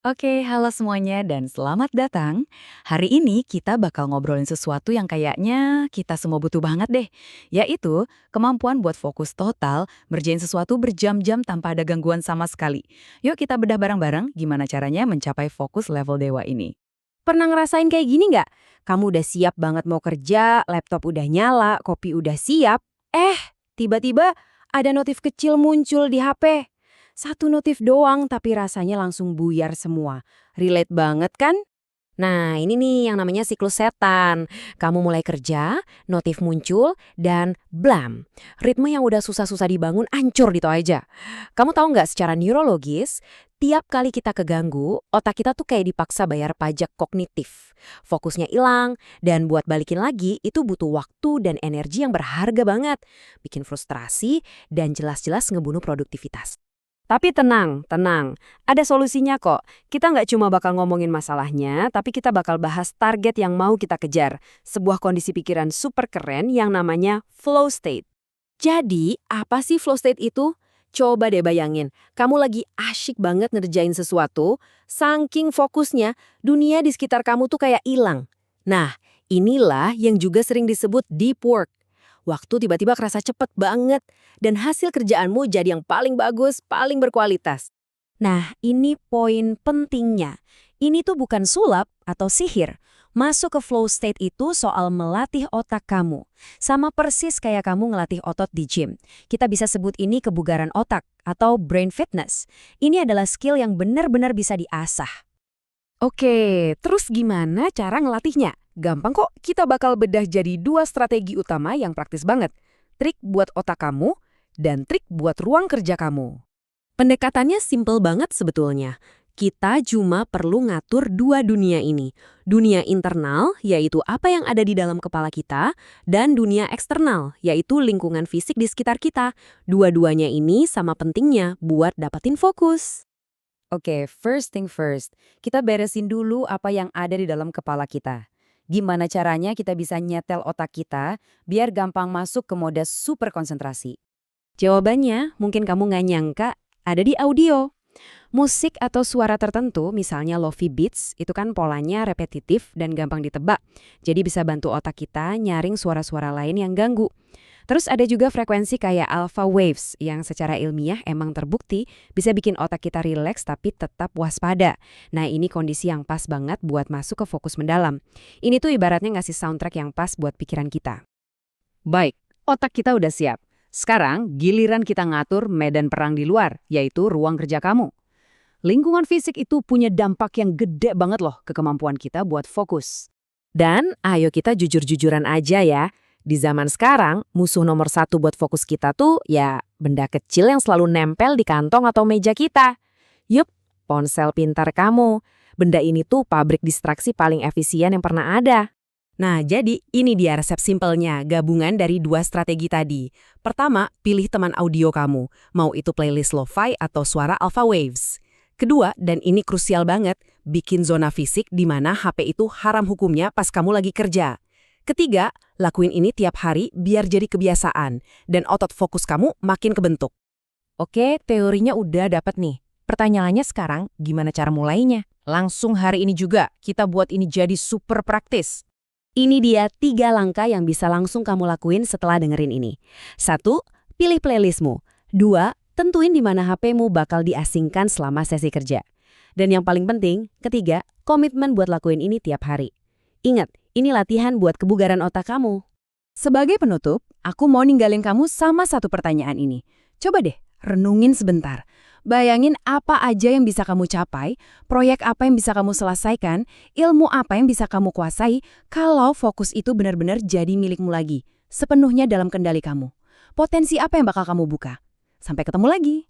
Oke, halo semuanya dan selamat datang. Hari ini kita bakal ngobrolin sesuatu yang kayaknya kita semua butuh banget deh, yaitu kemampuan buat fokus total, ngerjain sesuatu berjam-jam tanpa ada gangguan sama sekali. Yuk kita bedah bareng-bareng gimana caranya mencapai fokus level dewa ini. Pernah ngerasain kayak gini nggak? Kamu udah siap banget mau kerja, laptop udah nyala, kopi udah siap. Tiba-tiba ada notif kecil muncul di HP. Satu notif doang tapi rasanya langsung buyar semua. Relate banget kan? Nah, ini nih yang namanya siklus setan. Kamu mulai kerja, notif muncul, dan blam. Ritme yang udah susah-susah dibangun ancur gitu aja. Kamu tahu nggak secara neurologis, tiap kali kita keganggu, otak kita tuh kayak dipaksa bayar pajak kognitif. Fokusnya hilang, dan buat balikin lagi itu butuh waktu dan energi yang berharga banget. Bikin frustrasi, dan jelas-jelas ngebunuh produktivitas. Tapi tenang, tenang. Ada solusinya kok. Kita nggak cuma bakal ngomongin masalahnya, tapi kita bakal bahas target yang mau kita kejar. Sebuah kondisi pikiran super keren yang namanya flow state. Jadi, apa sih flow state itu? Coba deh bayangin, kamu lagi asyik banget ngerjain sesuatu, saking fokusnya, dunia di sekitar kamu tuh kayak hilang. Nah, inilah yang juga sering disebut deep work. Waktu tiba-tiba kerasa cepet banget, dan hasil kerjaanmu jadi yang paling bagus, paling berkualitas. Nah, ini poin pentingnya. Ini tuh bukan sulap atau sihir. Masuk ke flow state itu soal melatih otak kamu. Sama persis kayak kamu ngelatih otot di gym. Kita bisa sebut ini kebugaran otak atau brain fitness. Ini adalah skill yang benar-benar bisa diasah. Oke, terus gimana cara ngelatihnya? Gampang kok, kita bakal bedah jadi dua strategi utama yang praktis banget. Trik buat otak kamu, dan trik buat ruang kerja kamu. Pendekatannya simple banget sebetulnya. Kita cuma perlu ngatur dua dunia ini. Dunia internal, yaitu apa yang ada di dalam kepala kita, dan dunia eksternal, yaitu lingkungan fisik di sekitar kita. Dua-duanya ini sama pentingnya buat dapetin fokus. Oke, first thing first, kita beresin dulu apa yang ada di dalam kepala kita. Gimana caranya kita bisa nyetel otak kita biar gampang masuk ke mode super konsentrasi. Jawabannya mungkin kamu nggak nyangka ada di audio. Musik atau suara tertentu, misalnya lofi beats, itu kan polanya repetitif dan gampang ditebak. Jadi bisa bantu otak kita nyaring suara-suara lain yang ganggu. Terus ada juga frekuensi kayak alpha waves yang secara ilmiah emang terbukti bisa bikin otak kita rileks tapi tetap waspada. Nah, ini kondisi yang pas banget buat masuk ke fokus mendalam. Ini tuh ibaratnya ngasih soundtrack yang pas buat pikiran kita. Baik, otak kita udah siap. Sekarang giliran kita ngatur medan perang di luar, yaitu ruang kerja kamu. Lingkungan fisik itu punya dampak yang gede banget loh ke kemampuan kita buat fokus. Dan ayo kita jujur-jujuran aja ya. Di zaman sekarang, musuh nomor satu buat fokus kita tuh ya benda kecil yang selalu nempel di kantong atau meja kita. Yup, ponsel pintar kamu. Benda ini tuh pabrik distraksi paling efisien yang pernah ada. Nah, jadi ini dia resep simpelnya, gabungan dari dua strategi tadi. Pertama, pilih teman audio kamu, mau itu playlist lo-fi atau suara alpha waves. Kedua, dan ini krusial banget, bikin zona fisik di mana HP itu haram hukumnya pas kamu lagi kerja. Ketiga, lakuin ini tiap hari biar jadi kebiasaan, dan otot fokus kamu makin kebentuk. Oke, teorinya udah dapat nih. Pertanyaannya sekarang, gimana cara mulainya? Langsung hari ini juga, kita buat ini jadi super praktis. Ini dia 3 langkah yang bisa langsung kamu lakuin setelah dengerin ini. 1. Pilih playlistmu. 2. Tentuin di mana HP-mu bakal diasingkan selama sesi kerja. Dan yang paling penting, ketiga, komitmen buat lakuin ini tiap hari. Ingat, ini latihan buat kebugaran otak kamu. Sebagai penutup, aku mau ninggalin kamu sama satu pertanyaan ini. Coba deh, renungin sebentar. Bayangin apa aja yang bisa kamu capai, proyek apa yang bisa kamu selesaikan, ilmu apa yang bisa kamu kuasai, kalau fokus itu benar-benar jadi milikmu lagi, sepenuhnya dalam kendali kamu. Potensi apa yang bakal kamu buka? Sampai ketemu lagi.